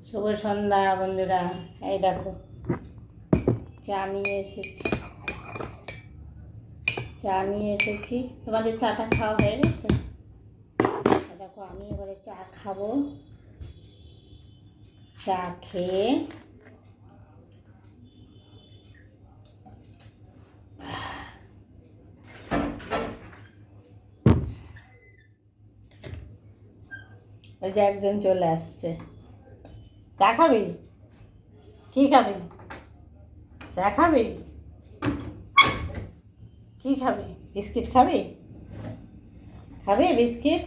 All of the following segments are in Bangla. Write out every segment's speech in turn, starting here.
শুভ সন্ধ্যা বন্ধুরা। এই দেখো চা নিয়ে এসেছি। তোমাদের চাটা খাওয়া হয়ে গেছে? দেখো আমি এবারে চা খাবো। চা খেয়ে ওই যে একজন চলে আসছে। চা খাবি? কি খাবি? চা খাবি? কি খাবি? বিস্কিট খাবি? বিস্কিট?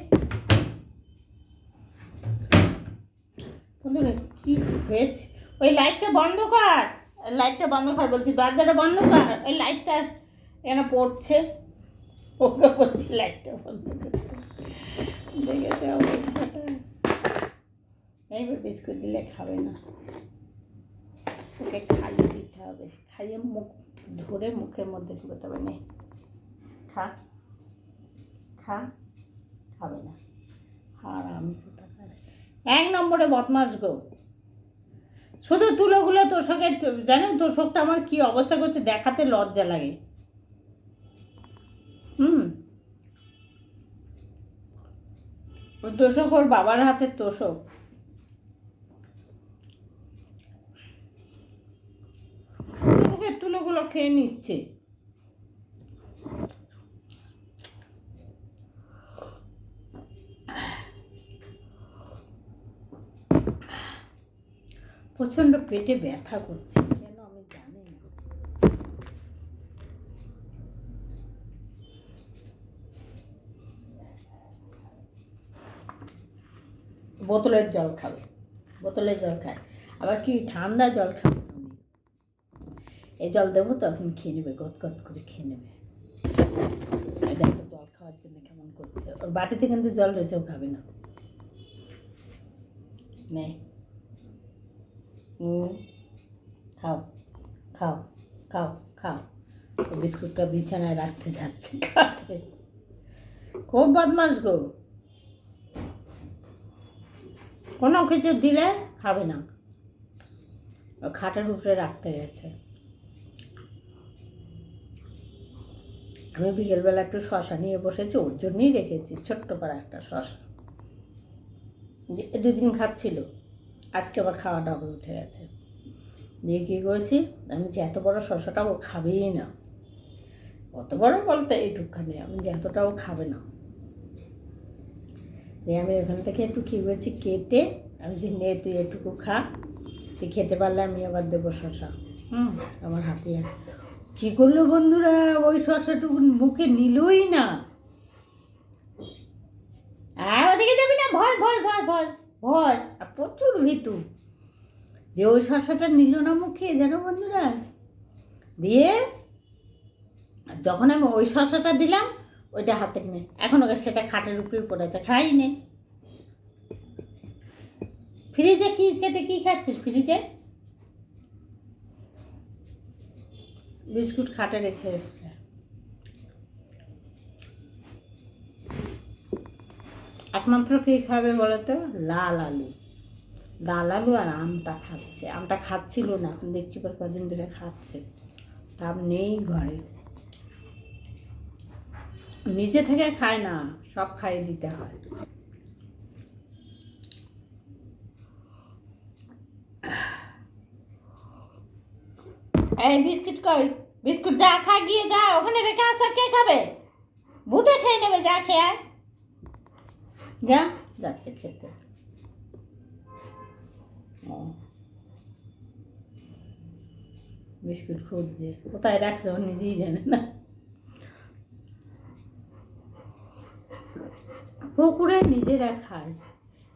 বন্ধুরা কি হয়েছে? ওই লাইটটা বন্ধ কর, বলছি, দরজাটা বন্ধ কর। ওই লাইটটা এখানে পড়ছে, ওকে বলছি লাইটটা বন্ধ করতে। দেখেছে অবস্থাটা? এইবার বিস্কুট দিলে খাবে না, ওকে খাইয়ে দিতে হবে। খাইয়ে মুখ ধরে মুখের মধ্যে ঢুকতে হবে। নে খা, খাবে না। আর আমি কোথাকার এক নম্বরে বদমাস গো। শুধু তুলোগুলো তোষকের, জানো তোষকটা আমার কি অবস্থা করছে, দেখাতে লজ্জা লাগে। ওই তোষক ওর বাবার হাতের তোষক। তোষকের তুলোগুলো খেয়ে নিচ্ছে। প্রচণ্ড পেটে ব্যথা করছে, কেন আমি জানি না। বোতলের জল খাবে, বোতলের জল খায়। আবার কি ঠান্ডা জল খাবে? এই জল দেবো তো এখন খেয়ে নেবে, গদগদ করে খেয়ে নেবে। দেখো জল খাওয়ার জন্য কেমন করছে। ওর বাটিতে কিন্তু জল রয়েছে, ও খাবে না। নে খাও খাও খাও খাও। বিস্কুটটা বিছানায় রাখতে যাচ্ছে, খাটে। খুব বদমাস গো, কোনো কিছু দিলে খাবে না, খাটের উপরে রাখতে গেছে। আমি বিকেলবেলা একটু শশা নিয়ে বসেছি, ওর জন্যই রেখেছি, ছোট্ট পাড়া একটা শশা। দুদিন খাচ্ছিল, আজকে আবার খাওয়াটা হয়ে উঠে গেছে। দিয়ে কী করেছি, আমি যে এত বড় শশাটা ও খাবেই না। অত বড় বলতে এইটুকখানি, আমি যে এতটাও খাবে না। দিয়ে আমি ওখান থেকে একটু কী করেছি, কেটে আমি যে নে তুই এটুকু খা, তুই খেতে পারলে আমি আবার দেবো শশা। আমার হাতে কী করলো বন্ধুরা, ওই শশাটুকু মুখে নিলই না। ওদিকে যাবি না, ভয় ভয় ভয় ভয় ভয়, আর প্রচুর ভীতু। যে ওই শশাটা নিল না মুখে, জানো বন্ধুরা। দিয়ে যখন আমি ওই শশাটা দিলাম, ওইটা হাতে নিয়ে এখন ওকে সেটা খাটের উপরেই পড়েছে, খাই নে। ফ্রিজে কি চেটে কি খাচ্ছিস? ফ্রিজে বিস্কুট খাটে রেখে এসছে। একমাত্র কী খাবে বলো তো? লাল আলু আর আমটা খাচ্ছে। আমটা খাচ্ছিল না, এখন দেখছি পর কদিন ধরে খাচ্ছে। তাপ নেই ঘরে, নিজে থেকে খায় না, সব খাইয়ে দিতে হয়। এই বিস্কুট কই? বিস্কুট যা খা, গিয়ে যা ওখানে রেখে আসা, কে খাবে? ভূতে খেয়ে নেবে, যা খেয়ে আয়। যা, যাচ্ছে খেতে। বিস্কুট খুঁজছে, কোথায় রাখছে ও নিজেই জানে না। কুকুরে নিজেরা খায়,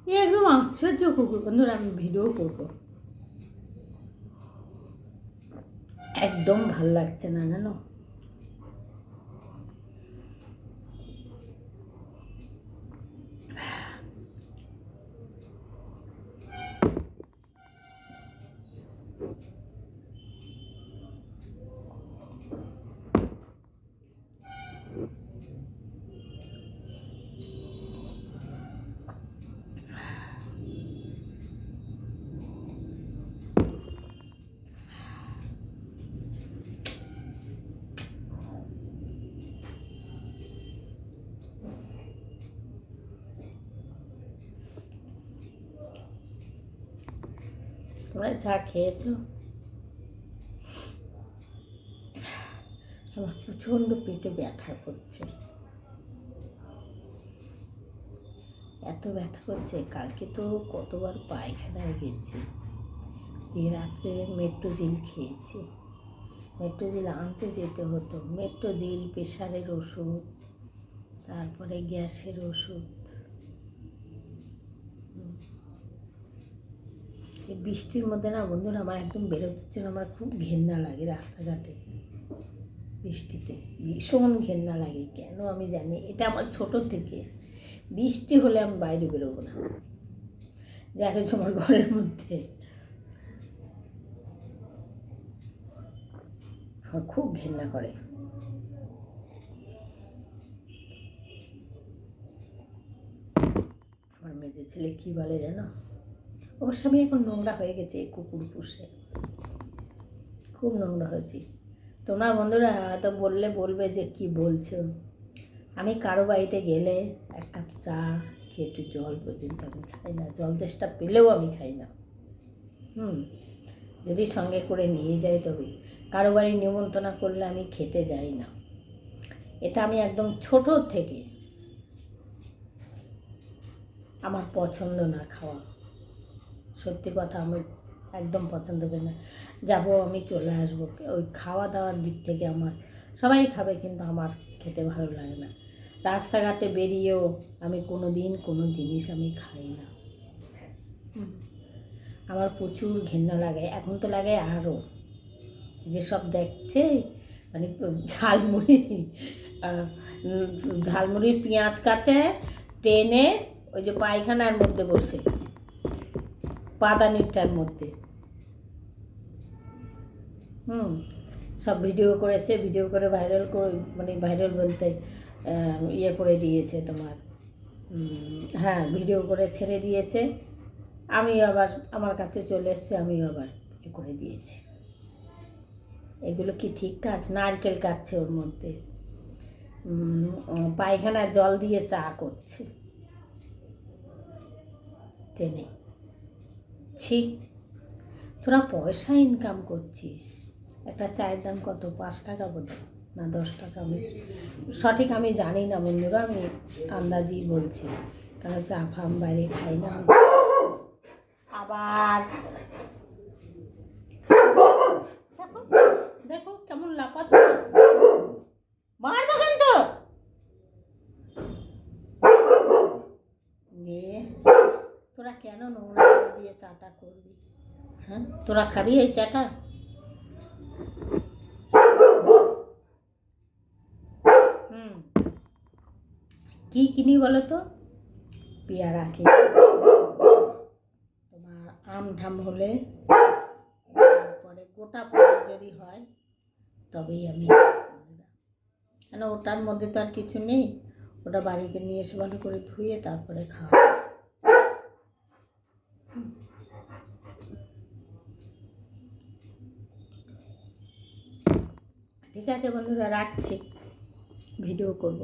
একদম আশ্চর্য কুকুর। বন্ধুরা আমি ভিডিও করবো, একদম ভাল লাগছে না জানো। তোমরা যা খেয়েছো। আমার প্রচণ্ড পেটে ব্যথা করছে, এত ব্যথা করছে। কালকে তো কতবার পায়খানায় গেছি, দিয়ে রাত্রে মেট্রোজিল খেয়েছি। মেট্রোজিল আনতে যেতে হতো, মেট্রোজিল, প্রেশারের ওষুধ, তারপরে গ্যাসের ওষুধ। এই বৃষ্টির মধ্যে না বন্ধুরা আমার একদম বেরোতে না, আমার খুব ঘেন্না লাগে রাস্তাঘাটে বৃষ্টিতে, ভীষণ ঘেন্না লাগে। কেন আমি জানি, এটা আমার ছোট থেকে, বৃষ্টি হলে আমি বাইরে বেরোবো না, যাকে তোমার ঘরের মধ্যে। আমার খুব ঘেন্না করে। আমার মেজে ছেলে কি বলে জানো, অবশ্য আমি এখন নোংরা হয়ে গেছে, কুকুর পুষে খুব নোংরা হয়েছি। তোমরা বন্ধুরা হয়তো বলবে যে কি বলছো। আমি কারো বাড়িতে গেলে এক কাপ চা খেয়ে একটু জল পর্যন্ত আমি খাই না, জল তেষ্টা পেলেও আমি খাই না। যদি সঙ্গে করে নিয়ে যাই তবে, কারো বাড়ি নিমন্ত্রণ করলে আমি খেতে যাই না। এটা আমি একদম ছোট থেকে, আমার পছন্দ না খাওয়া, সত্যি কথা আমি একদম পছন্দ করি না। যাবো আমি চলে আসবো, ওই খাওয়া দাওয়ার দিক থেকে আমার সবাই খাবে, কিন্তু আমার খেতে ভালো লাগে না। রাস্তাঘাটে বেরিয়েও আমি কোনো দিন কোনো জিনিস আমি খাই না, আমার প্রচুর ঘেন্না লাগে। এখন তো লাগে আরও, যেসব দেখছে মানে ঝালমুড়ি পেঁয়াজ কাটে ট্রেনে, ওই যে পায়খানার মধ্যে বসে, পাদানিটার মধ্যে, সব ভিডিও করেছে, ভিডিও করে ভাইরাল করে, মানে ভাইরাল বলতে ইয়ে করে দিয়েছে তোমার, হ্যাঁ ভিডিও করে ছেড়ে দিয়েছে। আমি আবার, আমার কাছে চলে এসছে, আমি আবার ইয়ে করে দিয়েছি। এগুলো কি ঠিক কাজ? নারকেল কাটছে ওর মধ্যে, পায়খানার জল দিয়ে চা করছে ট্রেনে। ছি, তোরা পয়সা ইনকাম করছিস, একটা চায়ের দাম কত, 5 টাকা বোধ না 10 টাকা, আমি সঠিক আমি জানি না বন্ধুরা, আমি আন্দাজই বলছি, কারণ চা ফাম বাইরে খাই না। আবার দেখো কেমন লাফাচ্ছে, মারবো কিন্তু। তোরা কেন নোংরা দিয়ে চাটা করবি? হ্যাঁ, তোরা খাবি এই চাটা? কি কিনি বলো তো? পেয়ারা কিনি, তোমার আম ঠাম হলে, তারপরে গোটা ফল যদি হয় তবেই আমি, কেন ওটার মধ্যে তো আর কিছু নেই, ওটা বাড়িতে নিয়ে এসে ভালো করে ধুয়ে তারপরে খাওয়া। ঠিক আছে বন্ধুরা, রাখছি, ভিডিও করব।